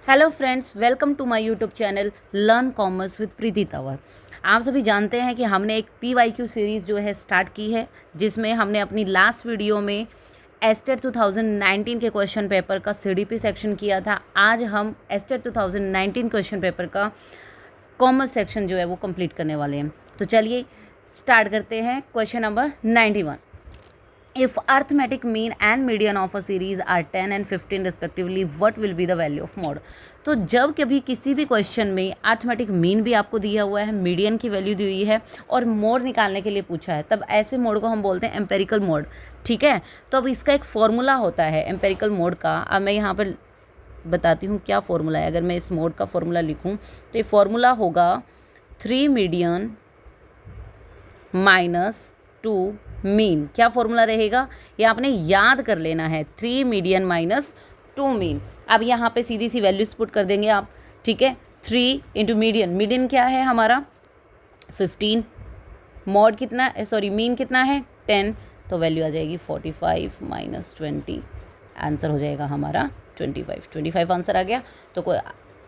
Hello friends, welcome to my YouTube channel learn commerce with Preeti Tanwar. आप सभी जानते हैं कि हमने एक PYQ सीरीज़ जो है स्टार्ट की है, जिसमें हमने अपनी लास्ट वीडियो में एस्टेट 2019 के क्वेश्चन पेपर का CDP सेक्शन किया था। आज हम एस्टेट 2019 क्वेश्चन पेपर का कॉमर्स सेक्शन जो है वो कंप्लीट करने वाले हैं। तो चलिए स्टार्ट करते हैं। Question number 91, if arithmetic mean and median of a series are 10 and 15 respectively, what will be the value of mod? तो जब कभी किसी भी क्वेश्चन में अर्थमेटिक मीन भी आपको दिया हुआ है, मीडियन की वैल्यू दी हुई है और मोड निकालने के लिए पूछा है, तब ऐसे मोड को हम बोलते हैं एम्पेरिकल मोड। ठीक है, तो अब इसका एक फॉर्मूला होता है एम्पेरिकल मोड का। अब मैं यहाँ पर बताती हूँ क्या फॉर्मूला है। अगर मैं इस मोड का फॉर्मूला लिखूँ तो ये फॉर्मूला होगा 3 मीडियन माइनस 2 मीन। क्या फॉर्मूला रहेगा ये आपने याद कर लेना है, 3 मीडियन माइनस 2 मीन। अब यहाँ पे सीधी सी वैल्यूज पुट कर देंगे आप। ठीक है, 3 इंटू मीडियन, मीडियन क्या है हमारा 15, मॉड कितना, सॉरी मीन कितना है 10, तो वैल्यू आ जाएगी 45 माइनस 20, आंसर हो जाएगा हमारा 25 आंसर आ गया। तो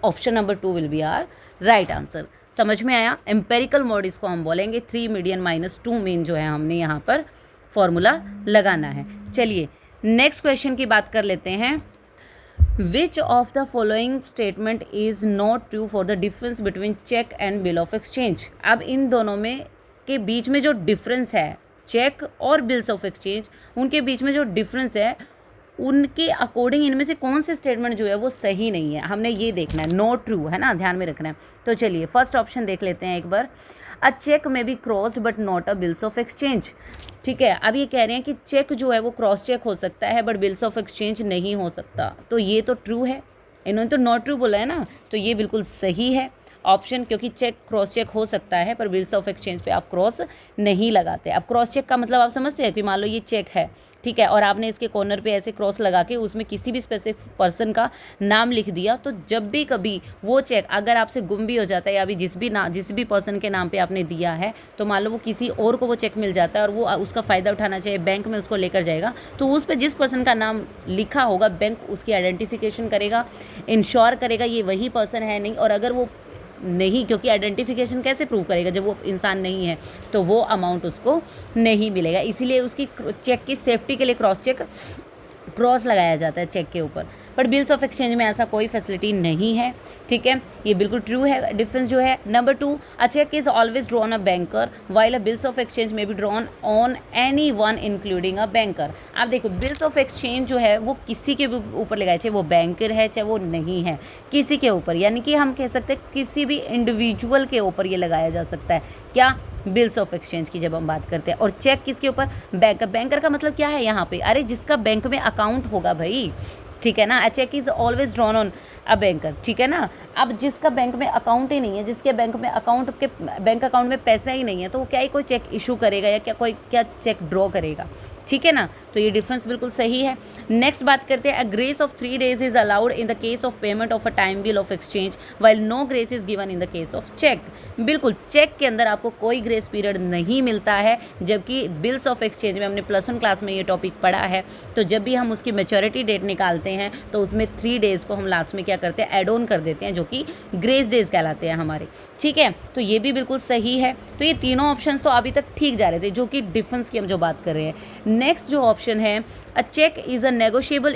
option number 2 will be our right answer. समझ में आया? एम्पेरिकल मोड इसको हम बोलेंगे, 3 मीडियन माइनस 2 मीन जो है हमने यहाँ पर फॉर्मूला लगाना है। चलिए नेक्स्ट क्वेश्चन की बात कर लेते हैं। Which of the following statement is not true for the difference between cheque and bill of exchange? अब इन दोनों में के बीच में जो डिफरेंस है, चेक और बिल्स ऑफ एक्सचेंज, उनके बीच में जो डिफरेंस है, उनके अकॉर्डिंग इनमें से कौन से स्टेटमेंट जो है वो सही नहीं है, हमने ये देखना है। नॉट ट्रू है ना, ध्यान में रखना है। तो चलिए फर्स्ट ऑप्शन देख लेते हैं एक बार। अ चेक में B crossed but not a bills of exchange. ठीक है, अब ये कह रहे हैं कि चेक जो है वो क्रॉस चेक हो सकता है बट बिल्स ऑफ एक्सचेंज नहीं हो सकता, तो ये तो ट्रू है। इन्होंने तो नॉट ट्रू बोला है ना, तो ये बिल्कुल सही है ऑप्शन, क्योंकि चेक क्रॉस चेक हो सकता है पर बिल्स ऑफ एक्सचेंज पे आप क्रॉस नहीं लगाते। अब क्रॉस चेक का मतलब आप समझते हैं कि मान लो ये चेक है, ठीक है, और आपने इसके कॉर्नर पे ऐसे क्रॉस लगा के उसमें किसी भी स्पेसिफिक पर्सन का नाम लिख दिया, तो जब भी कभी वो चेक अगर आपसे गुम भी हो जाता है या अभी जिस भी पर्सन के नाम पे आपने दिया है, तो मान लो वो किसी और को वो चेक मिल जाता है और वो उसका फ़ायदा उठाना चाहिए, बैंक में उसको लेकर जाएगा, तो उस पर जिस पर्सन का नाम लिखा होगा बैंक उसकी आइडेंटिफिकेशन करेगा, इंश्योर करेगा ये वही पर्सन है नहीं, और अगर वो नहीं, क्योंकि आइडेंटिफिकेशन कैसे प्रूव करेगा जब वो इंसान नहीं है, तो वो अमाउंट उसको नहीं मिलेगा। इसीलिए उसकी चेक की सेफ्टी के लिए क्रॉस लगाया जाता है चेक के ऊपर। बट बिल्स ऑफ एक्सचेंज में ऐसा कोई फैसिलिटी नहीं है। ठीक है, ये बिल्कुल ट्रू है डिफरेंस जो है। Number 2, a cheque is always drawn a banker while a bills of exchange may be drawn on any one including a banker. आप देखो, बिल्स ऑफ एक्सचेंज जो है वो किसी के ऊपर लगाए, चाहे वो बैंकर है चाहे वो नहीं है, किसी के ऊपर, यानी कि हम कह सकते हैं किसी भी इंडिविजुअल के ऊपर ये लगाया जा सकता है। क्या? बिल्स ऑफ एक्सचेंज की जब हम बात करते हैं। और चेक किसके ऊपर? बैंकर। बैंकर का मतलब क्या है यहाँ पे? अरे जिसका बैंक में अकाउंट होगा भाई, ठीक है ना। A cheque is always drawn on a banker, ठीक है ना। अब जिसका बैंक में अकाउंट ही नहीं है, जिसके बैंक अकाउंट में पैसा ही नहीं है, तो वो क्या ही कोई चेक इशू करेगा या क्या चेक ड्रॉ करेगा? ठीक है ना, तो ये डिफरेंस बिल्कुल सही है। नेक्स्ट बात करते हैं। A grace of 3 days is allowed in the case of payment of a time bill of exchange while no grace is given in the case of cheque. बिल्कुल, चेक के अंदर आपको कोई ग्रेस पीरियड नहीं मिलता है, जबकि बिल्स ऑफ एक्सचेंज में हमने +1 क्लास में ये टॉपिक पढ़ा है। तो जब भी हम उसकी मैच्योरिटी डेट निकालते हैं तो उसमें 3 days को हम लास्ट में क्या करते हैं, एड ऑन कर देते हैं, जो कि ग्रेस डेज कहलाते हैं हमारे। ठीक है, तो ये भी बिल्कुल सही है। तो ये तीनों ऑप्शंस तो अभी तक ठीक जा रहे थे, जो कि डिफरेंस की हम जो बात कर रहे हैं। नेक्स्ट जो ऑप्शन है, a cheque is a negotiable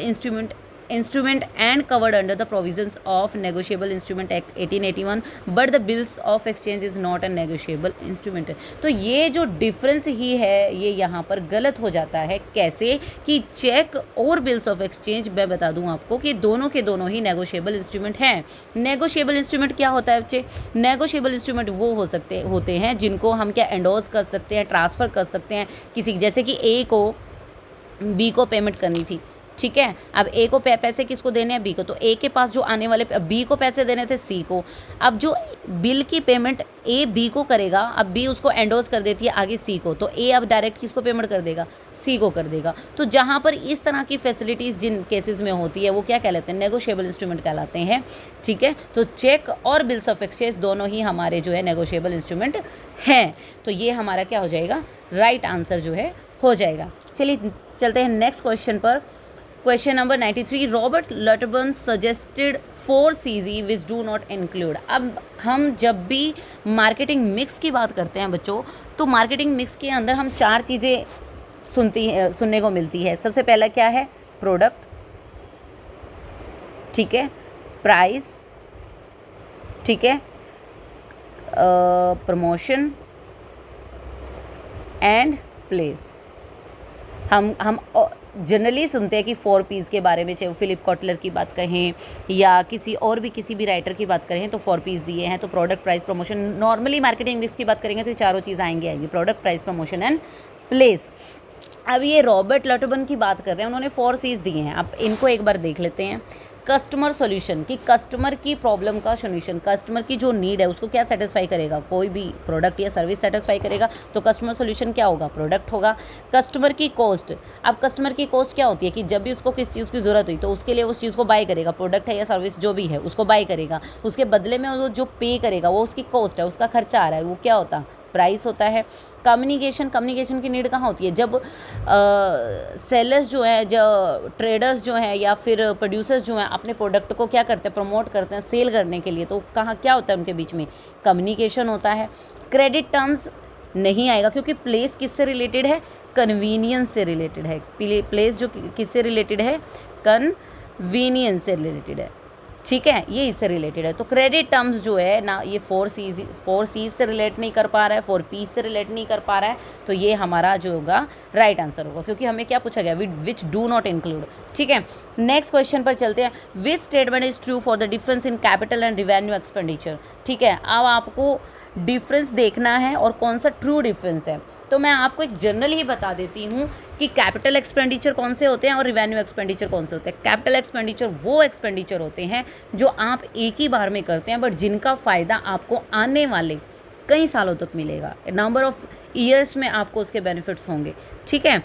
instrument and covered under the provisions of negotiable instrument act 1881 but the bills of exchange is not a negotiable instrument. तो ये जो डिफरेंस ही है ये यहाँ पर गलत हो जाता है। कैसे? कि चेक और बिल्स ऑफ एक्सचेंज, मैं बता दूं आपको कि दोनों के दोनों ही नेगोशिएबल इंस्ट्रूमेंट हैं। नेगोशिएबल इंस्ट्रूमेंट क्या होता है बच्चे? नेगोशिएबल इंस्ट्रूमेंट वो होते हैं जिनको हम क्या एंडोर्स कर सकते हैं, ट्रांसफ़र कर सकते हैं किसी, जैसे कि ए को बी को पेमेंट करनी थी, ठीक है। अब ए को पैसे किसको देने हैं? बी को। तो ए के पास जो आने वाले, बी को पैसे देने थे सी को। अब जो बिल की पेमेंट ए बी को करेगा, अब बी उसको एंडोर्स कर देती है आगे सी को, तो ए अब डायरेक्ट किसको पेमेंट कर देगा? सी को कर देगा। तो जहाँ पर इस तरह की फैसिलिटीज़ जिन केसेस में होती है वो क्या कहलाते हैं? नेगोशिएबल इंस्ट्रूमेंट कहलाते हैं। ठीक है, तो चेक और बिल्स ऑफ एक्सचेंज दोनों ही हमारे जो है नेगोशिएबल इंस्ट्रूमेंट हैं। तो ये हमारा क्या हो जाएगा? राइट आंसर जो है हो जाएगा। चलिए चलते हैं नेक्स्ट क्वेश्चन पर। Question number 93, Robert Latburn suggested 4 CZ which do not include. अब हम जब भी मार्केटिंग मिक्स की बात करते हैं बच्चों, तो मार्केटिंग मिक्स के अंदर हम 4 चीज़ें सुनने को मिलती है। सबसे पहला क्या है? प्रोडक्ट, ठीक है, प्राइस, ठीक है, प्रमोशन एंड प्लेस। हम जनरली सुनते हैं कि 4 Ps के बारे में, चाहे वो फिलिप कॉटलर की बात कहें या किसी भी राइटर की बात करें, तो 4 Ps दिए हैं। तो product, price, promotion. Normally marketing mix की बात करेंगे तो ये चारों चीज़ आएंगी, product, price, promotion and place. अब ये रॉबर्ट लटबर्न की बात कर रहे हैं, उन्होंने 4 Cs दिए हैं। अब इनको एक बार देख लेते हैं। कस्टमर सॉल्यूशन, कि कस्टमर की प्रॉब्लम का सॉल्यूशन, कस्टमर की जो नीड है उसको क्या सेटिस्फाई करेगा? कोई भी प्रोडक्ट या सर्विस सेटिस्फाई करेगा, तो कस्टमर सॉल्यूशन क्या होगा? प्रोडक्ट होगा। कस्टमर की कॉस्ट, अब कस्टमर की कॉस्ट क्या होती है कि जब भी उसको किस चीज़ की ज़रूरत हुई तो उसके लिए उस चीज़ को बाय करेगा, प्रोडक्ट है या सर्विस जो भी है उसको बाय करेगा, उसके बदले में वो जो पे करेगा वो उसकी कॉस्ट है, उसका खर्चा आ रहा है, वो क्या होता है? प्राइस होता है। कम्युनिकेशन की नीड कहाँ होती है? जब सेलर्स जो है, जो ट्रेडर्स जो हैं या फिर प्रोड्यूसर्स जो हैं अपने प्रोडक्ट को क्या करते हैं? प्रमोट करते हैं सेल करने के लिए, तो कहाँ क्या होता है उनके बीच में? कम्युनिकेशन होता है। क्रेडिट टर्म्स नहीं आएगा क्योंकि प्लेस किससे रिलेटेड है? कन्वीनियंस से रिलेटेड है। प्लेस जो किससे रिलेटेड है? कन्वीनियंस से रिलेटेड है, ठीक है, ये इससे रिलेटेड है। तो क्रेडिट टर्म्स जो है ना, ये 4 Cs से रिलेट नहीं कर पा रहा है, 4 Ps से रिलेट नहीं कर पा रहा है, तो ये हमारा जो होगा राइट आंसर होगा, क्योंकि हमें क्या पूछा गया? विच डू नॉट इंक्लूड, ठीक है। नेक्स्ट क्वेश्चन पर चलते हैं। Which statement is true for the difference in capital and revenue expenditure, ठीक है। अब आपको डिफरेंस देखना है और कौन सा ट्रू डिफरेंस है। तो मैं आपको एक जनरल ही बता देती हूँ कि कैपिटल एक्सपेंडिचर कौन से होते हैं और रिवेन्यू एक्सपेंडिचर कौन से होते हैं। कैपिटल एक्सपेंडिचर वो एक्सपेंडिचर होते हैं जो आप एक ही बार में करते हैं, बट जिनका फ़ायदा आपको आने वाले कई सालों तक मिलेगा, नंबर ऑफ ईयर्स में आपको उसके बेनिफिट्स होंगे, ठीक है।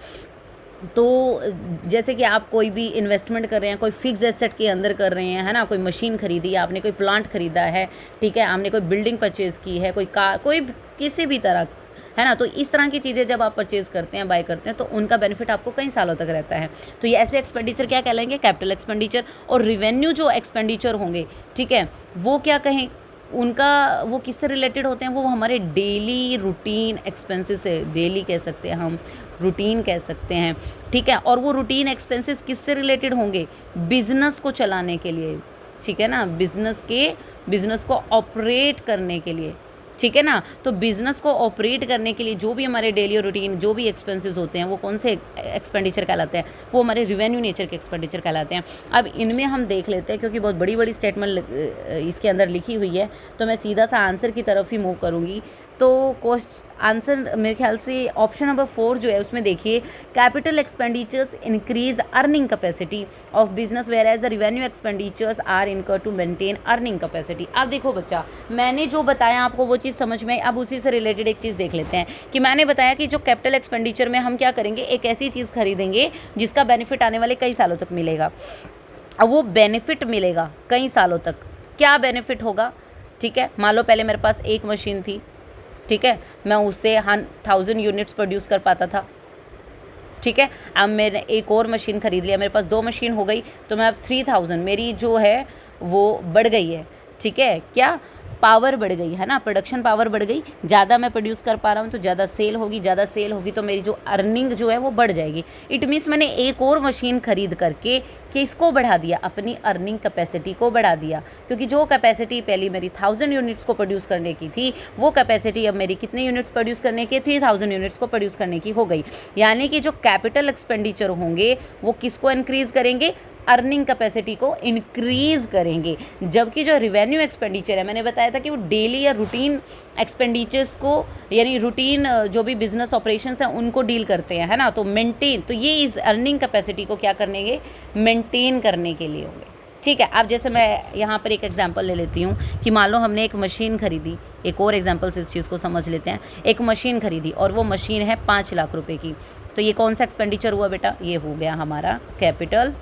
तो जैसे कि आप कोई भी इन्वेस्टमेंट कर रहे हैं, कोई फिक्स एसेट के अंदर कर रहे हैं, है ना, कोई मशीन खरीदी, आपने कोई प्लांट खरीदा है, ठीक है, आपने कोई बिल्डिंग परचेज़ की है, कोई कार, कोई किसी भी तरह, है ना, तो इस तरह की चीज़ें जब आप परचेज़ करते हैं, बाय करते हैं, तो उनका बेनिफिट आपको कई सालों तक रहता है। तो ये ऐसे एक्सपेंडिचर क्या कहलाएंगे? Capital expenditure. और रिवेन्यू जो एक्सपेंडिचर होंगे, ठीक है, वो क्या कहें, उनका वो किससे रिलेटेड होते हैं? वो हमारे डेली रूटीन एक्सपेंसेस से, डेली कह सकते हैं हम, रूटीन कह सकते हैं, ठीक है। और वो रूटीन एक्सपेंसेस किससे रिलेटेड होंगे? बिजनेस को चलाने के लिए, ठीक है ना, बिजनेस को ऑपरेट करने के लिए, ठीक है ना। तो बिजनेस को ऑपरेट करने के लिए जो भी हमारे डेली रूटीन जो भी एक्सपेंसेस होते हैं वो कौन से एक्सपेंडिचर कहलाते हैं? वो हमारे रिवेन्यू नेचर के एक्सपेंडिचर कहलाते हैं। अब इनमें हम देख लेते हैं, क्योंकि बहुत बड़ी बड़ी स्टेटमेंट इसके अंदर लिखी हुई है, तो मैं सीधा सा आंसर की तरफ ही मूव करूँगी। तो आंसर मेरे ख्याल से ऑप्शन नंबर 4 जो है उसमें देखिए, capital expenditures increase earning capacity of business whereas the revenue expenditures are incurred to maintain earning capacity. अब देखो बच्चा, मैंने जो बताया आपको वो चीज़ समझ में, अब उसी से रिलेटेड एक चीज़ देख लेते हैं कि मैंने बताया कि जो कैपिटल एक्सपेंडिचर में हम क्या करेंगे, एक ऐसी चीज़ खरीदेंगे जिसका बेनिफिट आने वाले कई सालों तक मिलेगा। अब वो बेनिफिट मिलेगा कई सालों तक, क्या बेनिफिट होगा, ठीक है। मान लो पहले मेरे पास एक मशीन थी, ठीक है, मैं उससे 1000 यूनिट्स प्रोड्यूस कर पाता था, ठीक है। अब मैंने एक और मशीन खरीद लिया, मेरे पास 2 मशीन हो गई, तो मैं अब 3000 मेरी जो है वो बढ़ गई है, ठीक है। क्या पावर बढ़ गई है ना, प्रोडक्शन पावर बढ़ गई, ज़्यादा मैं प्रोड्यूस कर पा रहा हूँ तो ज़्यादा सेल होगी तो मेरी जो अर्निंग जो है वो बढ़ जाएगी। इट मीन्स मैंने एक और मशीन खरीद करके किसको बढ़ा दिया? अपनी अर्निंग कैपेसिटी को बढ़ा दिया, क्योंकि जो कैपेसिटी पहले मेरी 1000 यूनिट्स को प्रोड्यूस करने की थी, वो कैपेसिटी अब मेरी कितने यूनिट्स प्रोड्यूस करने की? 3000 यूनिट्स को प्रोड्यूस करने की हो गई। यानी कि जो कैपिटल एक्सपेंडिचर होंगे वो किसको इंक्रीज करेंगे? अर्निंग कैपेसिटी को इंक्रीज करेंगे। जबकि जो रिवेन्यू एक्सपेंडिचर है, मैंने बताया था कि वो डेली या रूटीन एक्सपेंडिचर्स को, यानी रूटीन जो भी बिजनेस ऑपरेशंस हैं उनको डील करते हैं, है ना, तो मेंटेन, तो ये इस अर्निंग कैपेसिटी को क्या करेंगे? मेंटेन करने के लिए होंगे, ठीक है। अब जैसे मैं यहाँ पर एक एग्जांपल ले लेती हूँ कि मान लो हमने एक मशीन खरीदी, एक और एग्जांपल से इस चीज़ को समझ लेते हैं। एक मशीन खरीदी और वो मशीन है 5 लाख रुपए की, तो ये कौन सा एक्सपेंडिचर हुआ बेटा? ये हो गया हमारा कैपिटल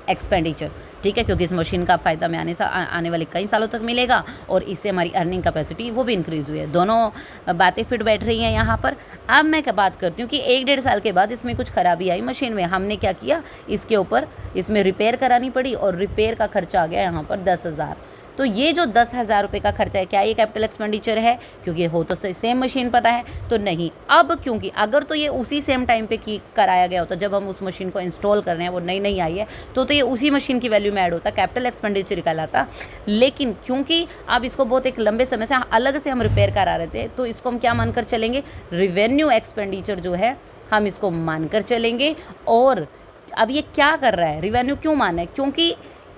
एक्सपेंडिचर, ठीक है, क्योंकि इस मशीन का फ़ायदा में आने वाले कई सालों तक मिलेगा और इससे हमारी अर्निंग कैपेसिटी वो भी इंक्रीज़ हुई है। दोनों बातें फिट बैठ रही हैं यहाँ पर। अब मैं क्या बात करती हूँ कि 1-1.5 साल के बाद इसमें कुछ खराबी आई मशीन में, हमने क्या किया, इसके ऊपर इसमें रिपेयर करानी पड़ी और रिपेयर का खर्चा आ गया यहाँ पर 10,000। तो ये जो 10,000 रुपये का खर्चा है, क्या ये कैपिटल एक्सपेंडिचर है? क्योंकि हो तो सेम मशीन पर है, तो नहीं। अब क्योंकि अगर तो ये उसी सेम टाइम पे कराया गया होता, जब हम उस मशीन को इंस्टॉल कर रहे हैं, वो नई आई है, तो ये उसी मशीन की वैल्यू में ऐड होता, कैपिटल एक्सपेंडिचर कहलाता। लेकिन क्योंकि अब इसको बहुत एक लंबे समय से अलग से हम रिपेयर करा रहे थे, तो इसको हम क्या मानकर चलेंगे, रिवेन्यू एक्सपेंडिचर जो है हम इसको मानकर चलेंगे। और अब ये क्या कर रहा है, रिवेन्यू क्यों माना है? क्योंकि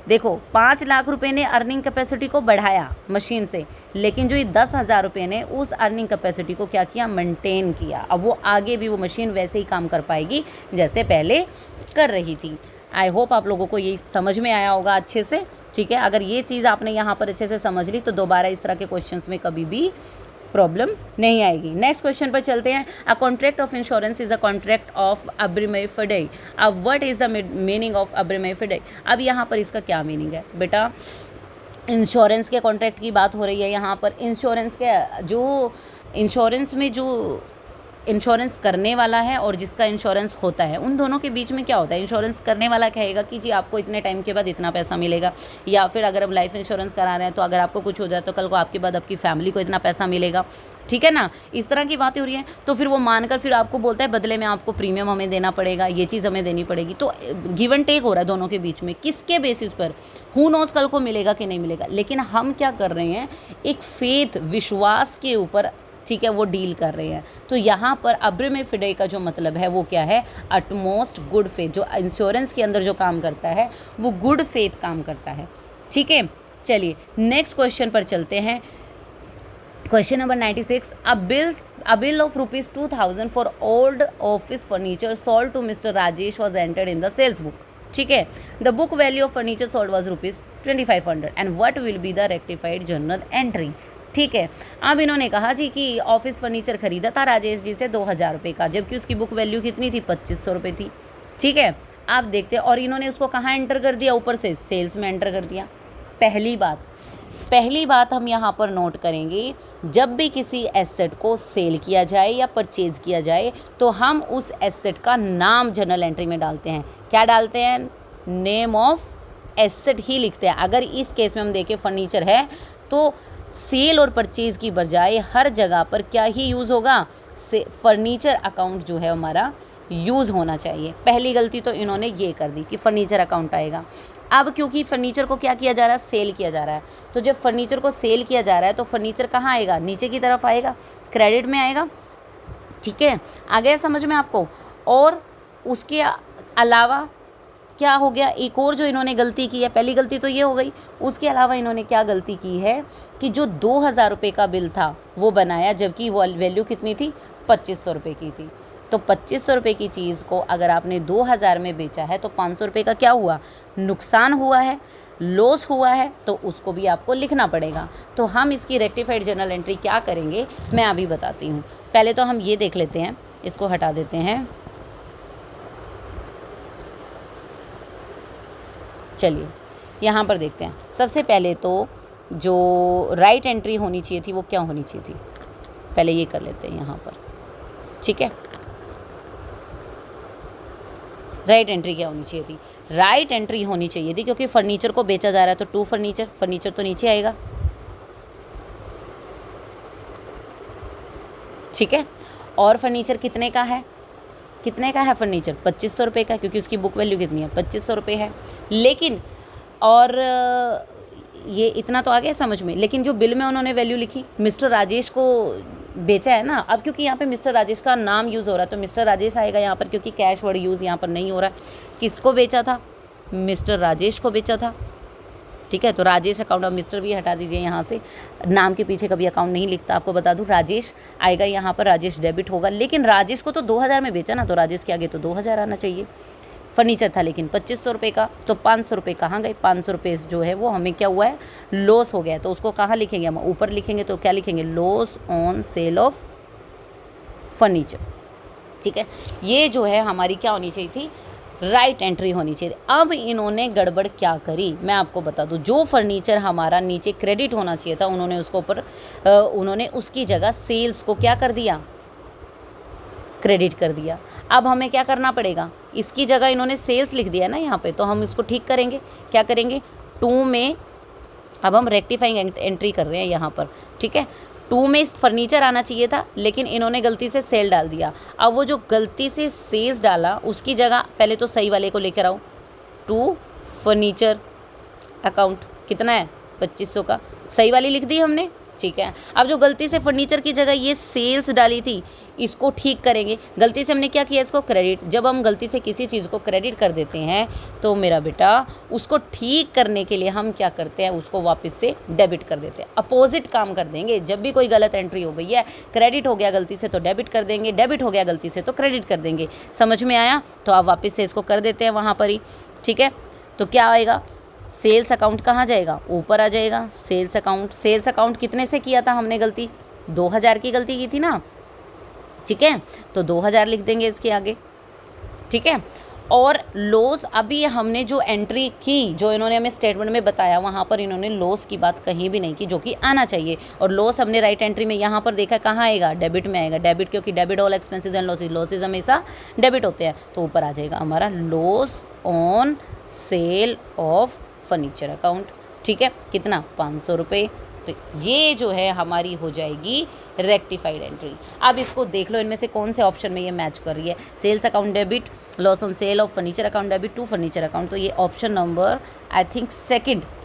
देखो 5 लाख रुपए ने अर्निंग कैपेसिटी को बढ़ाया मशीन से, लेकिन जो ये 10,000 रुपये ने उस अर्निंग कैपेसिटी को क्या किया, मेंटेन किया। अब वो आगे भी वो मशीन वैसे ही काम कर पाएगी जैसे पहले कर रही थी। आई होप आप लोगों को ये समझ में आया होगा अच्छे से, ठीक है। अगर ये चीज़ आपने यहाँ पर अच्छे से समझ ली तो दोबारा इस तरह के क्वेश्चंस में कभी भी प्रॉब्लम नहीं आएगी। नेक्स्ट क्वेश्चन पर चलते हैं। A contract of insurance is a contract of uberrimae fidei. अब what is the meaning of uberrimae fidei? अब यहाँ पर इसका क्या मीनिंग है बेटा? इंश्योरेंस के कॉन्ट्रैक्ट की बात हो रही है यहाँ पर। इंश्योरेंस के जो इंश्योरेंस में जो इंश्योरेंस करने वाला है और जिसका इंश्योरेंस होता है, उन दोनों के बीच में क्या होता है? इंश्योरेंस करने वाला कहेगा कि जी आपको इतने टाइम के बाद इतना पैसा मिलेगा, या फिर अगर हम लाइफ इंश्योरेंस करा रहे हैं तो अगर आपको कुछ हो जाए तो कल को आपके बाद आपकी फैमिली को इतना पैसा मिलेगा, ठीक है ना। इस तरह की बातें हो रही हैं, तो फिर वो मानकर फिर आपको बोलता है बदले में आपको प्रीमियम हमें देना पड़ेगा, ये चीज़ हमें देनी पड़ेगी। तो गिव एंड टेक हो रहा है दोनों के बीच में, किसके बेसिस पर? हु नोस कल को मिलेगा कि नहीं मिलेगा। लेकिन हम क्या कर रहे हैं, एक फेथ, विश्वास के ऊपर, ठीक है, वो डील कर रहे हैं। तो यहाँ पर अब्रिमे फिडेई का जो मतलब है वो क्या है? Utmost good faith. जो इंश्योरेंस के अंदर जो काम करता है वो गुड फेथ काम करता है, ठीक है। चलिए नेक्स्ट क्वेश्चन पर चलते हैं। Question number 96। A bill of rupees 2,000 for old office furniture sold to Mr. Rajesh was entered in the sales book, ठीक है। The book value of furniture sold was rupees 2,500 and what will be the rectified journal entry, ठीक है। अब इन्होंने कहा जी कि office furniture खरीदा था राजेश जी से 2,000 रुपये का, जबकि उसकी बुक वैल्यू कितनी थी? 2,500 रुपये थी, ठीक है। आप देखते हैं, और इन्होंने उसको कहाँ एंटर कर दिया? ऊपर से सेल्स में एंटर कर दिया। पहली बात हम यहाँ पर नोट करेंगे, जब भी किसी एसेट को सेल किया जाए या परचेज किया जाए तो हम उस एसेट का नाम जर्नल एंट्री में डालते हैं। क्या डालते हैं? नेम ऑफ एसेट ही लिखते हैं। अगर इस केस में हम देखें फर्नीचर है तो सेल और परचेज की बजाय हर जगह पर क्या ही यूज़ होगा? फर्नीचर अकाउंट जो है हमारा यूज़ होना चाहिए। पहली गलती तो इन्होंने ये कर दी कि फर्नीचर अकाउंट आएगा। अब क्योंकि फर्नीचर को क्या किया जा रहा है? सेल किया जा रहा है। तो जब फर्नीचर को सेल किया जा रहा है तो फर्नीचर कहाँ आएगा? नीचे की तरफ आएगा, क्रेडिट में आएगा, ठीक है। आ गया समझ में आपको? और उसके अलावा क्या हो गया? एक और जो इन्होंने गलती की है, पहली गलती तो ये हो गई, उसके अलावा इन्होंने क्या गलती की है कि जो 2,000 रुपये का बिल था वो बनाया, जबकि वो वैल्यू कितनी थी? 2,500 रुपये की थी। तो 2,500 रुपये की चीज़ को अगर आपने 2,000 में बेचा है तो 500 रुपये का क्या हुआ? नुकसान हुआ है, लॉस हुआ है, तो उसको भी आपको लिखना पड़ेगा। तो हम इसकी रेक्टिफाइड जर्नल एंट्री क्या करेंगे मैं अभी बताती हूँ। पहले तो हम ये देख लेते हैं, इसको हटा देते हैं। चलिए यहाँ पर देखते हैं। सबसे पहले तो जो राइट एंट्री होनी चाहिए थी वो क्या होनी चाहिए थी, पहले ये कर लेते हैं यहाँ पर, ठीक है। राइट एंट्री क्या होनी चाहिए थी? राइट एंट्री होनी चाहिए थी, क्योंकि फर्नीचर को बेचा जा रहा है तो टू फर्नीचर तो नीचे आएगा, ठीक है। और फर्नीचर कितने का है? फर्नीचर 2,500 रुपये का, क्योंकि उसकी बुक वैल्यू कितनी है? 2,500 रुपये है। लेकिन और ये इतना तो आ गया समझ में। लेकिन जो बिल में उन्होंने वैल्यू लिखी, मिस्टर राजेश को बेचा है ना। अब क्योंकि यहाँ पे मिस्टर राजेश का नाम यूज़ हो रहा है तो मिस्टर राजेश आएगा यहाँ पर, क्योंकि कैश वर्ड यूज़ यहाँ पर नहीं हो रहा है। किसको बेचा था? मिस्टर राजेश को बेचा था, ठीक है। तो राजेश अकाउंट, अब मिस्टर भी हटा दीजिए यहाँ से, नाम के पीछे कभी अकाउंट नहीं लिखता, आपको बता दूँ। राजेश आएगा यहाँ पर, राजेश डेबिट होगा। लेकिन राजेश को तो 2,000 में बेचा ना, तो राजेश के आगे तो 2,000 आना चाहिए। फर्नीचर था लेकिन 2,500 रुपये का, तो 500 रुपये कहाँ गए? 500 रुपये जो है वो हमें क्या हुआ है? लॉस हो गया। तो उसको कहाँ लिखेंगे हम? ऊपर लिखेंगे। तो क्या लिखेंगे? Loss on sale of furniture, ठीक है। ये जो है हमारी क्या होनी चाहिए थी? राइट एंट्री होनी चाहिए। अब इन्होंने गड़बड़ क्या करी मैं आपको बता दूं। जो फर्नीचर हमारा नीचे क्रेडिट होना चाहिए था, उन्होंने उसको ऊपर उन्होंने उसकी जगह सेल्स को क्या कर दिया? क्रेडिट कर दिया। अब हमें क्या करना पड़ेगा, इसकी जगह इन्होंने सेल्स लिख दिया ना यहाँ पे, तो हम इसको ठीक करेंगे। क्या करेंगे, 2 में अब हम रेक्टिफाइंग एंट्री कर रहे हैं यहाँ पर, ठीक है। 2 में फर्नीचर आना चाहिए था, लेकिन इन्होंने गलती से सेल डाल दिया। अब वो जो गलती से सेल्स डाला उसकी जगह पहले तो सही वाले को लेकर आओ। 2 फर्नीचर अकाउंट कितना है 2500 का, सही वाली लिख दी हमने, ठीक है। अब जो गलती से फर्नीचर की जगह ये सेल्स डाली थी, इसको ठीक करेंगे। गलती से हमने क्या किया, इसको क्रेडिट। जब हम गलती से किसी चीज़ को क्रेडिट कर देते हैं तो मेरा बेटा उसको ठीक करने के लिए हम क्या करते हैं, उसको वापस से डेबिट कर देते हैं। अपोजिट काम कर देंगे। जब भी कोई गलत एंट्री हो गई है, क्रेडिट हो गया गलती से तो डेबिट कर देंगे, डेबिट हो गया गलती से तो क्रेडिट कर देंगे। समझ में आया? तो आप वापस से इसको कर देते हैं वहाँ पर ही, ठीक है। तो क्या आएगा, सेल्स अकाउंट कहाँ जाएगा, ऊपर आ जाएगा। सेल्स अकाउंट कितने से किया था हमने गलती, 2000 की गलती की थी ना, ठीक है। तो 2000 लिख देंगे इसके आगे, ठीक है। और लॉस, अभी हमने जो एंट्री की, जो इन्होंने हमें स्टेटमेंट में बताया, वहाँ पर इन्होंने लॉस की बात कहीं भी नहीं की, जो कि आना चाहिए। और लॉस हमने राइट एंट्री में यहाँ पर देखा कहाँ आएगा, डेबिट में आएगा। डेबिट क्योंकि debit all expenses and losses, losses हमेशा डेबिट होते हैं, तो ऊपर आ जाएगा हमारा loss on sale of furniture account, ठीक है। कितना, 500 रुपये। तो ये जो है हमारी हो जाएगी रेक्टिफाइड एंट्री। अब इसको देख लो, इनमें से कौन से ऑप्शन में ये मैच कर रही है। Sales account debit, loss on sale of furniture account debit to furniture account. तो ये option number I think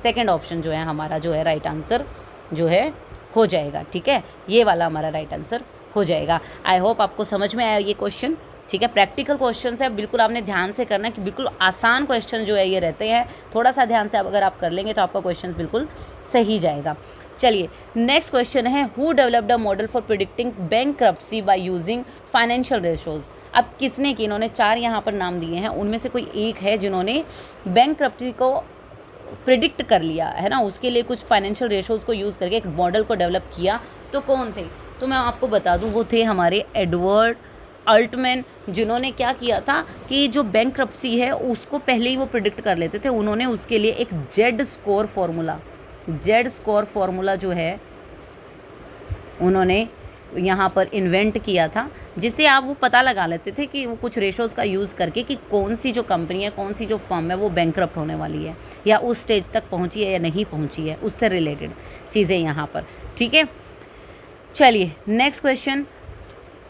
second option जो है हमारा जो है राइट आंसर जो है हो जाएगा, ठीक है। ये वाला हमारा राइट आंसर हो जाएगा। आई होप आपको समझ में आया ये क्वेश्चन, ठीक है। प्रैक्टिकल क्वेश्चन है, बिल्कुल आपने ध्यान से करना है कि बिल्कुल आसान क्वेश्चन जो है ये रहते हैं। थोड़ा सा ध्यान से अगर आप कर लेंगे तो आपका क्वेश्चन बिल्कुल सही जाएगा। चलिए नेक्स्ट क्वेश्चन है, who developed a model for predicting bankruptcy by using financial ratios. अब किसने की, इन्होंने 4 यहाँ पर नाम दिए हैं, उनमें से कोई एक है जिन्होंने बैंकरप्सी को प्रिडिक्ट कर लिया है ना, उसके लिए कुछ फाइनेंशियल रेशोज को यूज़ करके एक मॉडल को डेवलप किया। तो कौन थे, तो मैं आपको बता दूँ, वो थे हमारे एडवर्ड अल्टमैन, जिन्होंने क्या किया था कि जो बैंकरप्सी है उसको पहले ही वो प्रिडिक्ट कर लेते थे। उन्होंने उसके लिए एक जेड स्कोर फार्मूला जो है उन्होंने यहाँ पर इन्वेंट किया था, जिससे आप वो पता लगा लेते थे कि वो कुछ रेशोज़ का यूज़ करके कि कौन सी जो कंपनी है, कौन सी जो फर्म है वो बैंकरप्ट होने वाली है या उस स्टेज तक पहुँची है या नहीं पहुँची है, उससे रिलेटेड चीज़ें यहाँ पर, ठीक है। चलिए next question,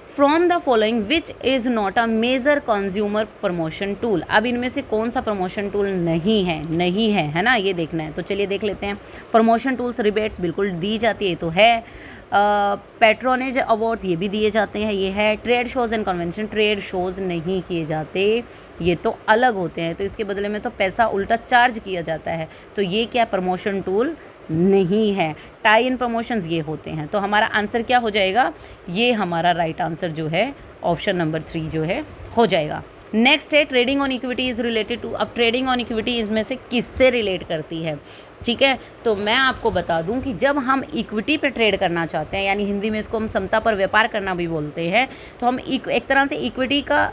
from the following which is not a major consumer promotion tool. अब इनमें से कौन सा प्रमोशन टूल नहीं है ना, ये देखना है। तो चलिए देख लेते हैं। प्रमोशन टूल्स, रिबेट्स बिल्कुल दी जाती है, तो है। पैट्रोनेज अवार्ड्स ये भी दिए जाते हैं, ये है। Trade shows and convention, trade shows नहीं किए जाते, ये तो अलग होते हैं, तो इसके बदले में तो पैसा उल्टा चार्ज किया जाता है, तो ये क्या प्रमोशन टूल नहीं है। टाई इन प्रमोशंस ये होते हैं। तो हमारा आंसर क्या हो जाएगा, ये हमारा राइट आंसर जो है ऑप्शन नंबर 3 जो है हो जाएगा। नेक्स्ट है trading on equity is related to. अब ट्रेडिंग ऑन इक्विटी इसमें से किससे रिलेट करती है, ठीक है। तो मैं आपको बता दूं कि जब हम इक्विटी पे ट्रेड करना चाहते हैं, यानी हिंदी में इसको हम समता पर व्यापार करना भी बोलते हैं, तो हम एक तरह से इक्विटी का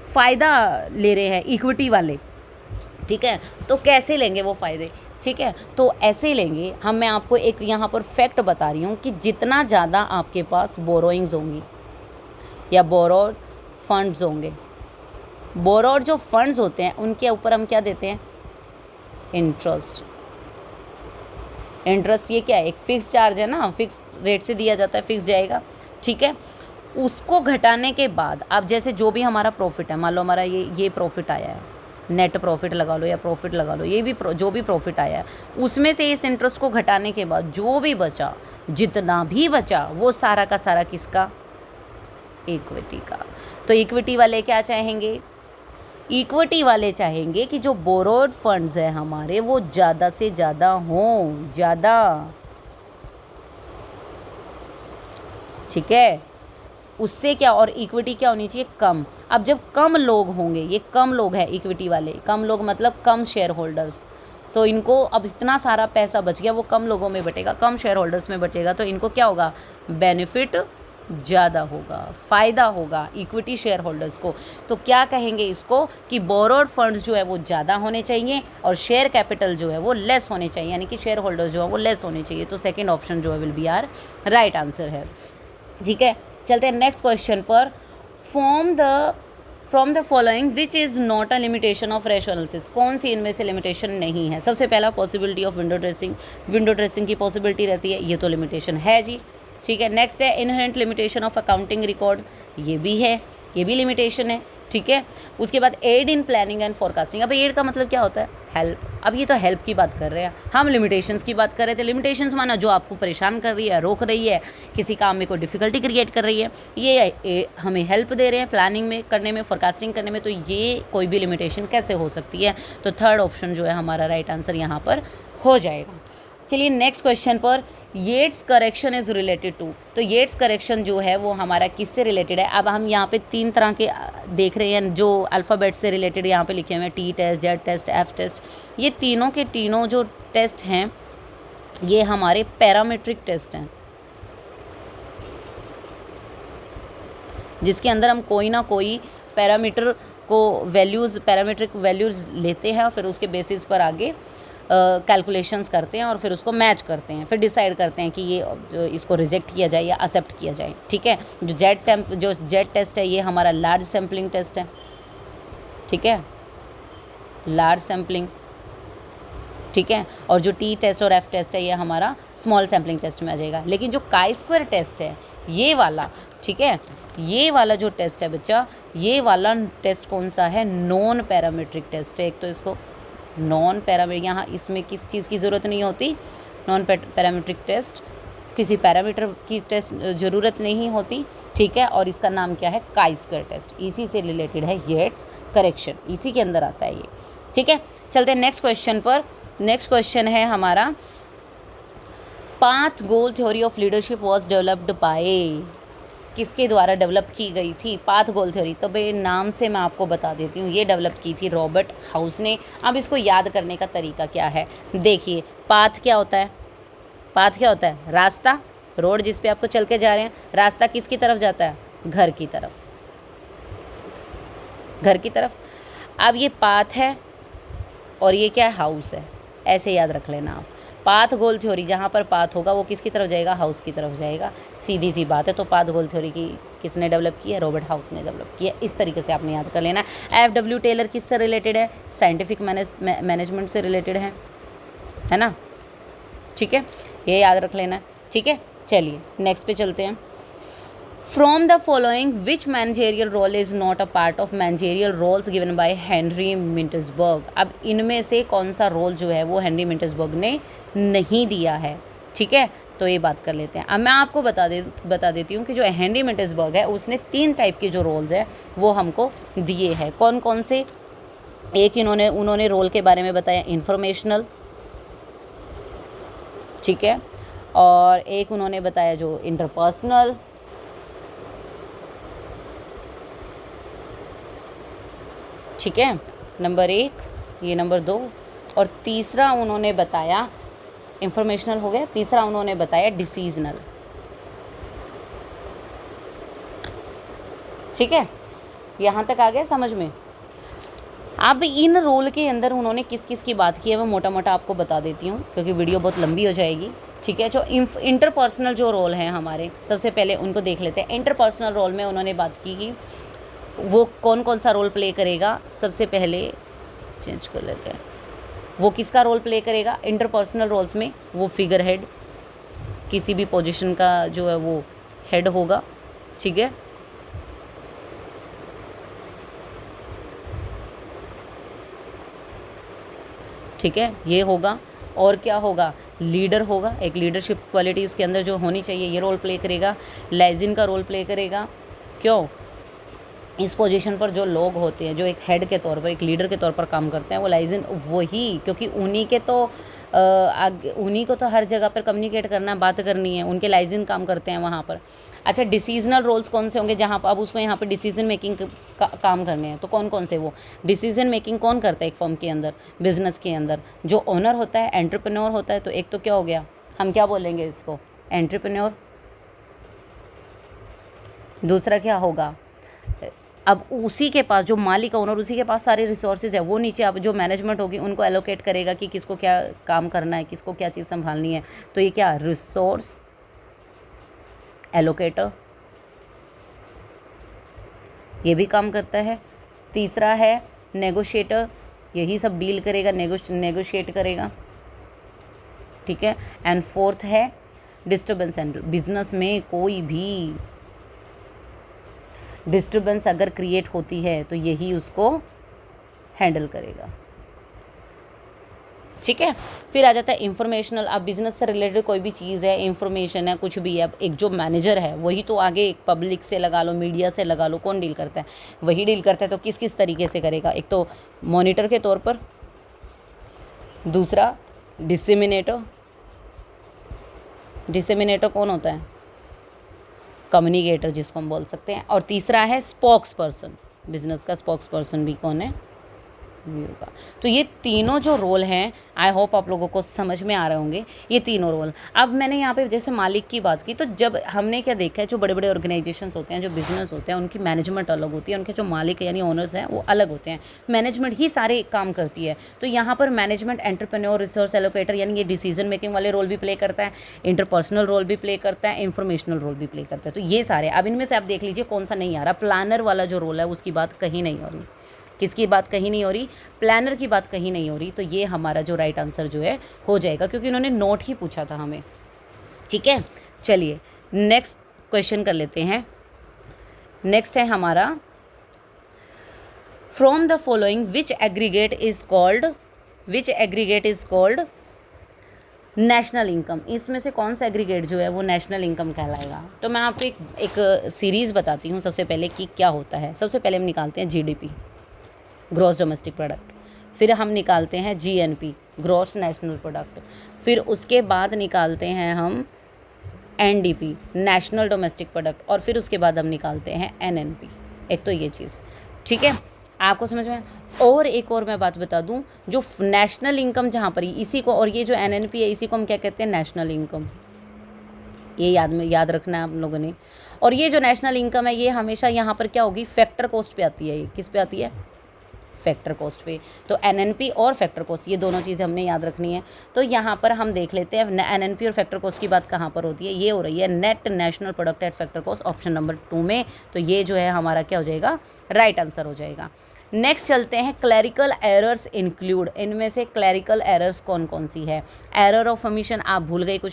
फ़ायदा ले रहे हैं इक्विटी वाले, ठीक है। तो कैसे लेंगे वो फ़ायदे, ठीक है। तो ऐसे लेंगे हम, मैं आपको एक यहाँ पर फैक्ट बता रही हूँ कि जितना ज़्यादा आपके पास बोरोइंग्स होंगी या बोरोड फंड्स होंगे, बोरोड जो फंड्स होते हैं उनके ऊपर हम क्या देते हैं, इंटरेस्ट। ये क्या है, एक फिक्स चार्ज है ना, फिक्स रेट से दिया जाता है, फिक्स जाएगा, ठीक है। उसको घटाने के बाद अब जैसे जो भी हमारा प्रॉफिट है, मान लो हमारा ये प्रॉफिट आया है, नेट प्रॉफिट लगा लो या प्रॉफिट लगा लो, ये भी जो भी प्रॉफिट आया है, उसमें से इस इंटरेस्ट को घटाने के बाद जो भी बचा, जितना भी बचा, वो सारा का सारा किसका, इक्विटी का। तो इक्विटी वाले क्या चाहेंगे, इक्विटी वाले चाहेंगे कि जो बोरोड फंड्स है हमारे वो ज़्यादा से ज़्यादा हों, ज़्यादा, ठीक है। उससे क्या, और इक्विटी क्या होनी चाहिए, कम। अब जब कम लोग होंगे, ये कम लोग हैं इक्विटी वाले, कम लोग मतलब कम शेयर होल्डर्स, तो इनको अब इतना सारा पैसा बच गया, वो कम लोगों में बटेगा, कम शेयर होल्डर्स में बटेगा, तो इनको क्या होगा, बेनिफिट ज़्यादा होगा, फ़ायदा होगा इक्विटी शेयर होल्डर्स को। तो क्या कहेंगे इसको कि बोरोड फंड्स जो है वो ज़्यादा होने चाहिए और शेयर कैपिटल जो है वो लेस होने चाहिए, यानी कि शेयर होल्डर्स जो है वो लेस होने चाहिए। तो सेकेंड ऑप्शन जो है will be our right answer है, ठीक है। चलते हैं नेक्स्ट क्वेश्चन पर। From the following which is not a limitation of ratio analysis, कौन सी इनमें से लिमिटेशन नहीं है? सबसे पहला पॉसिबिलिटी ऑफ विंडो ड्रेसिंग की पॉसिबिलिटी रहती है, ये तो लिमिटेशन है जी, ठीक है। नेक्स्ट है inherent limitation of accounting record, ये भी है, ये भी लिमिटेशन है, ठीक है। उसके बाद aid in planning and forecasting, अब एड का मतलब क्या होता है? हेल्प। अब ये तो हेल्प की बात कर रहे हैं, हम लिमिटेशंस की बात कर रहे थे। लिमिटेशंस माना जो आपको परेशान कर रही है, रोक रही है, किसी काम में कोई डिफिकल्टी क्रिएट कर रही है, ये हमें हेल्प दे रहे हैं प्लानिंग में करने में, फोरकास्टिंग करने में, तो ये कोई भी लिमिटेशन कैसे हो सकती है? तो थर्ड ऑप्शन जो है हमारा राइट आंसर यहाँ पर हो जाएगा। चलिए नेक्स्ट क्वेश्चन पर, Yates correction is related to, तो येट्स करेक्शन जो है वो हमारा किससे रिलेटेड है? अब हम यहाँ पे 3 तरह के देख रहे हैं जो अल्फ़ाबेट से रिलेटेड यहाँ पे लिखे हुए हैं, T test, Z test, F test. ये तीनों के तीनों जो टेस्ट हैं ये हमारे पैरामीट्रिक टेस्ट हैं, जिसके अंदर हम कोई ना कोई पैरामीटर को पैरामीट्रिक वैल्यूज़ लेते हैं और फिर उसके बेसिस पर आगे कैलकुलेशंस करते हैं और फिर उसको मैच करते हैं, फिर डिसाइड करते हैं कि ये इसको रिजेक्ट किया जाए या एक्सेप्ट किया जाए, ठीक है। जो जेड टेस्ट है ये हमारा लार्ज सैम्पलिंग टेस्ट है, ठीक है, लार्ज सैम्पलिंग, ठीक है। और जो टी टेस्ट और एफ टेस्ट है ये हमारा स्मॉल सैम्पलिंग टेस्ट में आ जाएगा। लेकिन जो काई स्क्वायर टेस्ट है ये वाला, ठीक है, ये वाला जो टेस्ट है बच्चा, ये वाला टेस्ट कौन सा है? नॉन पैरामीट्रिक टेस्ट है। एक तो इसको नॉन पैरामीट्रिक, यहाँ इसमें किस चीज़ की ज़रूरत नहीं होती, नॉन पैरामीट्रिक टेस्ट, किसी पैरामीटर की टेस्ट ज़रूरत नहीं होती, ठीक है। और इसका नाम क्या है? काई स्क्वायर टेस्ट, इसी से रिलेटेड है येट्स करेक्शन, इसी के अंदर आता है ये, ठीक है। चलते हैं नेक्स्ट क्वेश्चन पर। नेक्स्ट क्वेश्चन है हमारा, path goal theory of leadership was developed by, किसके द्वारा डेवलप की गई थी पाथ गोल थ्योरी? तो भाई नाम से मैं आपको बता देती हूँ, ये डेवलप की थी रॉबर्ट हाउस ने। अब इसको याद करने का तरीका क्या है? देखिए, पाथ क्या होता है? पाथ क्या होता है? रास्ता, रोड जिस पे आपको चल के जा रहे हैं। रास्ता किसकी तरफ जाता है? घर की तरफ, घर की तरफ। अब ये पाथ है और ये क्या है? हाउस है, ऐसे याद रख लेना आप। पाथ गोल थ्योरी, जहाँ पर पाथ होगा वो किसकी तरफ जाएगा? हाउस की तरफ जाएगा, सीधी सी बात है। तो पाथ गोल थ्योरी की किसने डेवलप की है? रॉबर्ट हाउस ने डेवलप की है। इस तरीके से आपने याद कर लेना है। एफ.डब्ल्यू. टेलर किससे रिलेटेड है? साइंटिफिक मैनेजमेंट से रिलेटेड है ना, ठीक है, ये याद रख लेना है, ठीक है। चलिए नेक्स्ट पे चलते हैं। From the following which managerial role is not a part of managerial roles given by Henry Mintzberg. अब इनमें से कौन सा रोल जो है वो हेनरी मिंटसबर्ग ने नहीं दिया है, ठीक है। तो ये बात कर लेते हैं। अब मैं आपको बता देती हूँ कि जो हेनरी मिंटसबर्ग है उसने 3 टाइप के जो रोल्स हैं वो हमको दिए हैं। कौन कौन से? एक उन्होंने रोल के बारे में बताया, इंफॉर्मेशनल, ठीक है, और एक उन्होंने बताया जो इंटरपर्सनल, ठीक है, नंबर 1, ये नंबर 2, और तीसरा उन्होंने बताया इंफॉर्मेशनल हो गया, तीसरा उन्होंने बताया डिसीजनल, ठीक है। यहाँ तक आ गया समझ में? अब इन रोल के अंदर उन्होंने किस किस की बात की है वो मोटा मोटा आपको बता देती हूँ, क्योंकि वीडियो बहुत लंबी हो जाएगी, ठीक है। जो इंटरपर्सनल जो रोल हैं हमारे, सबसे पहले उनको देख लेते हैं। इंटरपर्सनल रोल में उन्होंने बात की कि वो कौन कौन सा रोल प्ले करेगा। सबसे पहले चेंज कर लेते हैं, वो किसका रोल प्ले करेगा इंटरपर्सनल रोल्स में? वो फिगर हेड, किसी भी पोजीशन का जो है वो हेड होगा, ठीक है। ठीक है, ये होगा। और क्या होगा? लीडर होगा, एक लीडरशिप क्वालिटी उसके अंदर जो होनी चाहिए, ये रोल प्ले करेगा। लाइजिन का रोल प्ले करेगा। क्यों? इस पोजीशन पर जो लोग होते हैं, जो एक हेड के तौर पर, एक लीडर के तौर पर काम करते हैं, वो लाइजिन वही, क्योंकि उन्हीं को तो हर जगह पर कम्युनिकेट करना, बात करनी है, उनके लाइजिन काम करते हैं वहाँ पर। अच्छा, डिसीजनल रोल्स कौन से होंगे? जहाँ पर अब उसको यहाँ पर डिसीजन मेकिंग काम करने हैं, तो कौन कौन से? वो डिसीजन मेकिंग कौन करता है एक फर्म के अंदर, बिजनेस के अंदर? जो ओनर होता है, एंटरप्रेन्योर होता है। तो एक तो क्या हो गया, हम क्या बोलेंगे इसको? एंटरप्रेन्योर। दूसरा क्या होगा? अब उसी के पास जो मालिक ओनर, उसी के पास सारे रिसोर्सेज है, वो नीचे अब जो मैनेजमेंट होगी उनको एलोकेट करेगा कि किसको क्या काम करना है, किसको क्या चीज़ संभालनी है। तो ये क्या? Resource allocator. ये भी काम करता है। तीसरा है नेगोशिएटर, यही सब डील करेगा, नेगोशिएट करेगा, ठीक है। एंड फोर्थ है डिस्टर्बेंस हैंडल, बिजनेस में कोई भी डिस्टर्बेंस अगर क्रिएट होती है तो यही उसको हैंडल करेगा, ठीक है। फिर आ जाता है इंफॉर्मेशनल। अब बिजनेस से रिलेटेड कोई भी चीज़ है, इंफॉर्मेशन है, कुछ भी है, अब एक जो मैनेजर है वही तो आगे एक पब्लिक से लगा लो, मीडिया से लगा लो, कौन डील करता है? वही डील करता है। तो किस किस तरीके से करेगा? एक तो मॉनिटर के तौर पर, दूसरा डिसेमिनेटर। डिसेमिनेटर कौन होता है? कम्युनिकेटर जिसको हम बोल सकते हैं। और तीसरा है स्पोक्स पर्सन, बिजनेस का स्पोक्स पर्सन भी कौन है? व्यू का। तो ये तीनों जो रोल हैं, आई होप आप लोगों को समझ में आ रहे होंगे ये तीनों रोल। अब मैंने यहाँ पे जैसे मालिक की बात की, तो जब हमने क्या देखा है, जो बड़े बड़े ऑर्गेनाइजेशंस होते हैं, जो बिजनेस होते हैं, उनकी मैनेजमेंट अलग होती है, उनके जो मालिक यानी ओनर्स हैं वो अलग होते हैं, मैनेजमेंट ही सारे काम करती है। तो यहाँ पर मैनेजमेंट एंटरप्रेन्योर, रिसोर्स एलोकेटर यानी ये डिसीजन मेकिंग वाले रोल भी प्ले करता है, इंटरपर्सनल रोल भी प्ले करता है, इंफॉर्मेशनल रोल भी प्ले करता है। तो ये सारे, अब इनमें से आप देख लीजिए कौन सा नहीं आ रहा। प्लानर वाला जो रोल है उसकी बात कहीं नहीं हो रही। किसकी बात कहीं नहीं हो रही? प्लानर की बात कहीं नहीं हो रही। तो ये हमारा जो राइट आंसर जो है हो जाएगा, क्योंकि उन्होंने नोट ही पूछा था हमें, ठीक है। चलिए नेक्स्ट क्वेश्चन कर लेते हैं। नेक्स्ट है हमारा, from the following which aggregate is called national income. इसमें से कौन सा एग्रीगेट जो है वो नेशनल इनकम कहलाएगा? तो मैं आपको एक सीरीज़ बताती हूँ सबसे पहले कि क्या होता है। सबसे पहले हम निकालते हैं जीडीपी, ग्रॉस डोमेस्टिक प्रोडक्ट। फिर हम निकालते हैं जीएनपी, ग्रॉस नेशनल प्रोडक्ट। फिर उसके बाद निकालते हैं हम एनडीपी, नेशनल डोमेस्टिक प्रोडक्ट। और फिर उसके बाद हम निकालते हैं एनएनपी। एक तो ये चीज़, ठीक है, आपको समझ में। और एक और मैं बात बता दूं, जो नेशनल इनकम जहाँ पर इसी को, और ये जो एनएनपी है इसी को हम क्या कहते हैं? National income. ये याद रखना है आप लोगों ने। और ये जो नेशनल इनकम है ये हमेशा यहाँ पर क्या होगी? फैक्टर कॉस्ट पे आती है। ये किस पे आती है? फैक्टर कॉस्ट पे। तो एनएनपी और फैक्टर कॉस्ट, ये दोनों चीज़ें हमने याद रखनी है। तो यहाँ पर हम देख लेते हैं एनएनपी और फैक्टर कॉस्ट की बात कहाँ पर होती है। ये हो रही है net national product at factor cost, option number 2 में। तो ये जो है हमारा क्या हो जाएगा? राइट आंसर हो जाएगा। नेक्स्ट चलते हैं, क्लैरिकल एरर्स इंक्लूड। इनमें से क्लैरिकल एरर्स कौन कौन सी है? एरर ऑफ ओमिशन, आप भूल गए कुछ,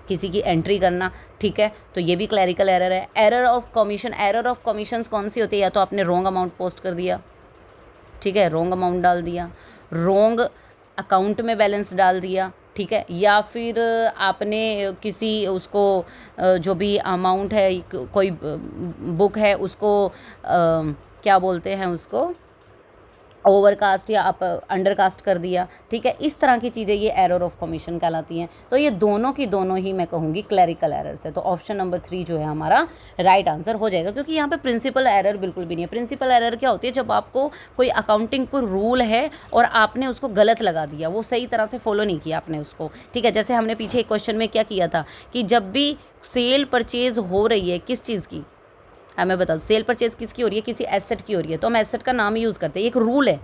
किसी की एंट्री करना, ठीक है, तो ये भी क्लैरिकल एरर है। Error of commission, error of commissions कौन सी होती है? या तो आपने रॉन्ग अमाउंट पोस्ट कर दिया, ठीक है, रॉन्ग अमाउंट डाल दिया, रॉन्ग अकाउंट में बैलेंस डाल दिया, ठीक है, या फिर आपने किसी उसको जो भी अमाउंट है, कोई बुक है उसको क्या बोलते हैं उसको, ओवरकास्ट या आप अंडरकास्ट कर दिया, ठीक है। इस तरह की चीज़ें ये एरर ऑफ कमीशन कहलाती हैं। तो ये दोनों की दोनों ही मैं कहूँगी क्लैरिकल एरर्स है। तो ऑप्शन नंबर 3 जो है हमारा राइट आंसर हो जाएगा, क्योंकि यहाँ पे प्रिंसिपल एरर बिल्कुल भी नहीं है। प्रिंसिपल एरर क्या होती है? जब आपको कोई अकाउंटिंग कोई रूल है और आपने उसको गलत लगा दिया, वो सही तरह से फॉलो नहीं किया आपने उसको, ठीक है। जैसे हमने पीछे एक क्वेश्चन में क्या किया था कि जब भी सेल परचेज हो रही है, किस चीज़ की, मैं बता दूँ, सेल परचेज किसकी हो रही है? किसी एसेट की हो रही है, तो हम एसेट का नाम यूज़ करते हैं, एक रूल है,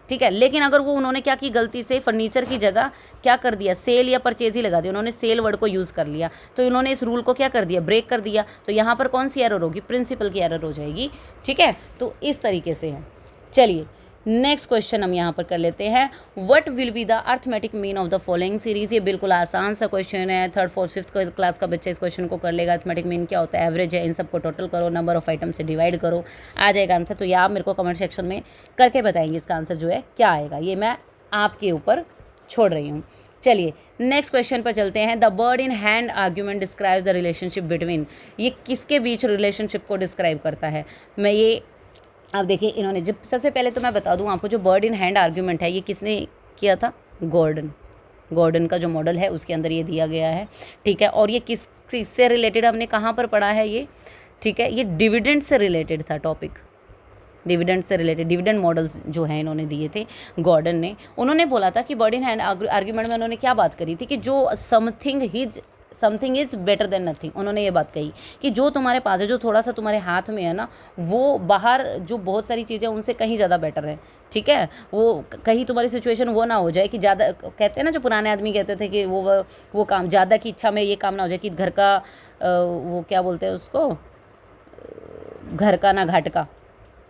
ठीक है। लेकिन अगर वो उन्होंने क्या की, गलती से फर्नीचर की जगह क्या कर दिया, सेल या परचेज ही लगा दिया, उन्होंने सेल वर्ड को यूज़ कर लिया, तो उन्होंने इस रूल को क्या कर दिया? ब्रेक कर दिया। तो यहाँ पर कौन सी एरर होगी? प्रिंसिपल की एरर हो जाएगी, ठीक है। तो इस तरीके से है। चलिए नेक्स्ट क्वेश्चन हम यहाँ पर कर लेते हैं, what will be the arithmetic mean of the following series. ये बिल्कुल आसान सा क्वेश्चन है, 3rd 4th 5th क्लास का बच्चा इस क्वेश्चन को कर लेगा। अर्थमेटिक मीन क्या होता है? एवरेज है, इन सबको टोटल करो, नंबर ऑफ आइटम से डिवाइड करो, आ जाएगा आंसर। तो ये आप मेरे को कमेंट सेक्शन में करके बताएंगे इसका आंसर जो है क्या आएगा, ये मैं आपके ऊपर छोड़ रही हूँ। चलिए नेक्स्ट क्वेश्चन पर चलते हैं। The bird in hand argument describes the relationship between. ये किसके बीच रिलेशनशिप को डिस्क्राइब करता है? मैं ये अब देखिए, इन्होंने जब सबसे पहले तो मैं बता दूं आपको, जो बर्ड इन हैंड आर्ग्यूमेंट है ये किसने किया था? गॉर्डन का जो मॉडल है उसके अंदर ये दिया गया है, ठीक है। और ये किससे रिलेटेड हमने कहाँ पर पढ़ा है ये, ठीक है, ये डिविडेंड से रिलेटेड था टॉपिक, डिविडेंड से रिलेटेड। डिविडेंड मॉडल्स जो हैं इन्होंने दिए थे गॉर्डन ने। उन्होंने बोला था कि बर्ड इन हैंड आर्ग्यूमेंट में उन्होंने क्या बात करी थी कि जो something is better than nothing. उन्होंने ये बात कही कि जो तुम्हारे पास है, जो थोड़ा सा तुम्हारे हाथ में है ना, वो बाहर जो बहुत सारी चीज़ें उनसे कहीं ज़्यादा बेटर है, ठीक है। वो कहीं तुम्हारी सिचुएशन वो ना हो जाए कि ज़्यादा, कहते हैं ना, जो पुराने आदमी कहते थे कि वो काम ज़्यादा की इच्छा में ये काम ना हो जाए कि घर का वो क्या बोलते हैं उसको, घर का ना घाट का,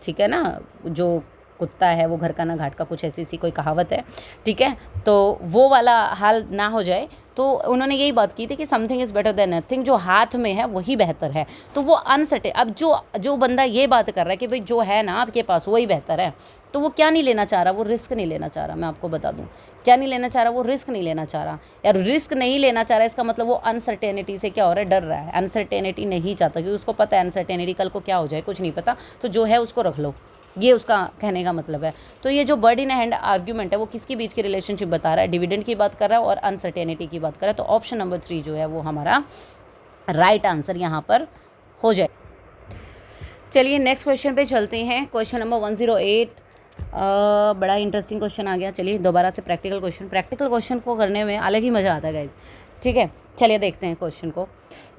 ठीक है ना, जो कुत्ता है वो घर का ना घाट का, कुछ ऐसी सी कोई कहावत है, ठीक है। तो वो वाला हाल ना हो जाए, तो उन्होंने यही बात की थी कि something is better than nothing, जो हाथ में है वही बेहतर है। तो वो अनसर्टेन, अब जो बंदा ये बात कर रहा है कि भाई जो है ना आपके पास वही बेहतर है, तो वो क्या नहीं लेना चाह रहा, वो रिस्क नहीं लेना चाह रहा। मैं आपको बता दूं क्या नहीं लेना चाह रहा, वो रिस्क नहीं लेना चाह रहा। यार रिस्क नहीं लेना चाह रहा, इसका मतलब वो अनसर्टेनिटी से क्या हो रहा है, डर रहा है, अनसर्टेनिटी नहीं चाहता, क्योंकि उसको पता है अनसर्टेनिटी कल को क्या हो जाए कुछ नहीं पता, तो जो है उसको रख लो, ये उसका कहने का मतलब है। तो ये जो बर्ड इन हैंड आर्ग्यूमेंट है वो किसके बीच की रिलेशनशिप बता रहा है, डिविडेंड की बात कर रहा है और अनसर्टेनिटी की बात कर रहा है। तो ऑप्शन नंबर 3 जो है वो हमारा राइट आंसर यहाँ पर हो जाए। चलिए नेक्स्ट क्वेश्चन पे चलते हैं। क्वेश्चन नंबर 108 बड़ा इंटरेस्टिंग क्वेश्चन आ गया। चलिए दोबारा से प्रैक्टिकल क्वेश्चन को करने में अलग ही मज़ा आता है गाइज, ठीक है। चलिए देखते हैं क्वेश्चन को।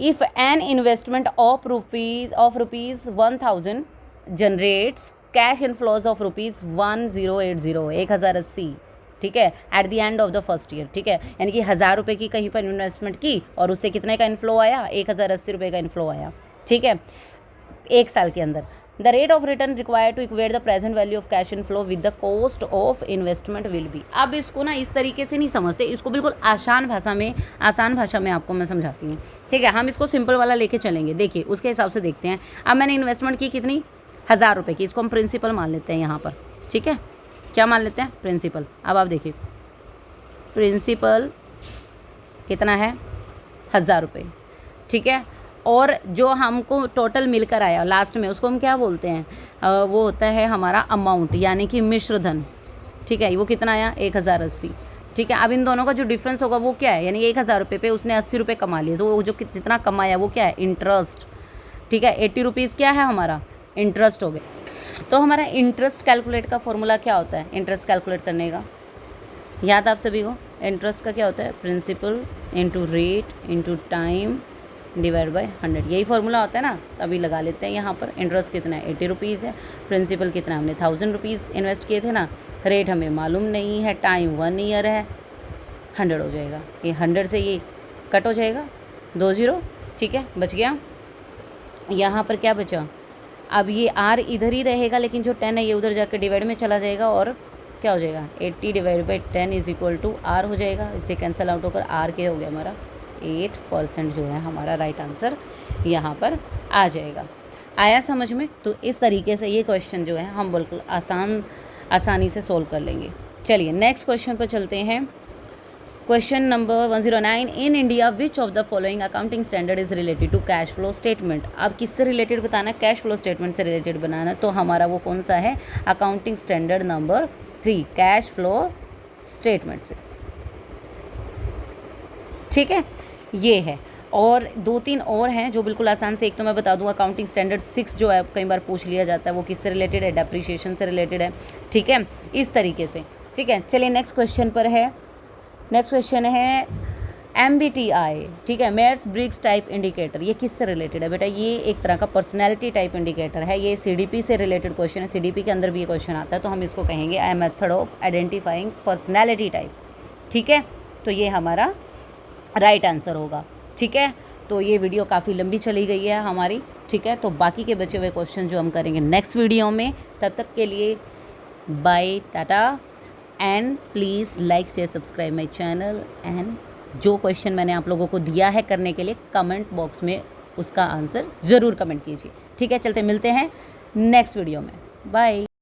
If an investment of rupees 1000 generates cash inflows of rupees 1080, ठीक है, at the end of the first year, ठीक है, यानी कि 1000 रुपये की कहीं पर इन्वेस्टमेंट की और उससे कितने का इन्फ्लो आया, 1080 रुपये का इन्फ्लो आया, ठीक है, 1 साल के अंदर। The rate of return required to equate the present value of cash inflow with the cost of investment will be. अब इसको ना इस तरीके से नहीं समझते, इसको बिल्कुल आसान भाषा में आपको मैं समझाती हूँ, ठीक है। हम इसको सिंपल वाला लेके चलेंगे, देखिए उसके हिसाब से देखते हैं। अब मैंने इन्वेस्टमेंट की कितनी, 1000 रुपये की, इसको हम प्रिंसिपल मान लेते हैं यहाँ पर, ठीक है, क्या मान लेते हैं, प्रिंसिपल। अब आप देखिए प्रिंसिपल कितना है, 1000 रुपये, ठीक है, और जो हमको टोटल मिलकर आया लास्ट में उसको हम क्या बोलते हैं, वो होता है हमारा अमाउंट, यानी कि मिश्र धन, ठीक है, वो कितना आया, 1080, ठीक है। अब इन दोनों का जो डिफरेंस होगा वो क्या है, यानी 1000 रुपये पे उसने 80 रुपये कमा लिए, तो वो जो जितना कमाया वो क्या है, इंटरेस्ट, ठीक है। 80 रुपीज़ क्या है हमारा, इंटरेस्ट हो गया। तो हमारा इंटरेस्ट कैलकुलेट का फॉर्मूला क्या होता है, इंटरेस्ट कैलकुलेट करने का याद आप सभी को, इंटरेस्ट का क्या होता है, principal into rate into time divide by 100, यही फॉर्मूला होता है ना। तभी लगा लेते हैं यहाँ पर। इंटरेस्ट कितना है, 80 रुपीज़ है, प्रिंसिपल कितना, हमने 1000 रुपीज़ इन्वेस्ट किए थे ना, रेट हमें मालूम नहीं है, टाइम 1 ईयर है, 100 हो जाएगा, ये 100 से ये कट हो जाएगा, 20, ठीक है, बच गया। यहाँ पर क्या बचा, अब ये आर इधर ही रहेगा, लेकिन जो 10 है ये उधर जाकर डिवाइड में चला जाएगा, और क्या हो जाएगा, 80 divide by 10 is equal to R हो जाएगा। इससे कैंसिल आउट होकर आर क्या हो गया हमारा, 8% जो है हमारा राइट आंसर यहाँ पर आ जाएगा। आया समझ में। तो इस तरीके से ये क्वेश्चन जो है हम बिल्कुल आसानी से सोल्व कर लेंगे। चलिए नेक्स्ट क्वेश्चन पर चलते हैं। Question number 109, in India which of the following accounting standard is related to cash flow statement. अब किससे रिलेटेड बताना है, कैश फ्लो स्टेटमेंट से रिलेटेड बनाना। तो हमारा वो कौन सा है, accounting standard number 3 cash flow statement से, ठीक है, ये है। और 2-3 और हैं जो बिल्कुल आसान से, एक तो मैं बता दूं अकाउंटिंग स्टैंडर्ड 6 जो है कई बार पूछ लिया जाता है, वो किससे रिलेटेड है, डेप्रिसिएशन से रिलेटेड है, ठीक है, इस तरीके से, ठीक है। चलिए नेक्स्ट क्वेश्चन पर है। नेक्स्ट क्वेश्चन है MBTI, ठीक है, मेयर्स ब्रिग्स टाइप इंडिकेटर, ये किससे रिलेटेड है बेटा, ये एक तरह का पर्सनैलिटी टाइप इंडिकेटर है, ये CDP से रिलेटेड क्वेश्चन है, CDP के अंदर भी ये क्वेश्चन आता है, तो हम इसको कहेंगे a method of identifying personality type, ठीक है। तो ये हमारा राइट आंसर होगा, ठीक है। तो ये वीडियो काफ़ी लंबी चली गई है हमारी, ठीक है। तो बाकी के बचे हुए क्वेश्चन जो हम करेंगे नेक्स्ट वीडियो में, तब तक के लिए bye, tata, and please like share subscribe my channel. And जो क्वेश्चन मैंने आप लोगों को दिया है करने के लिए, कमेंट बॉक्स में उसका आंसर ज़रूर कमेंट कीजिए, ठीक है। चलते मिलते हैं नेक्स्ट वीडियो में, बाय।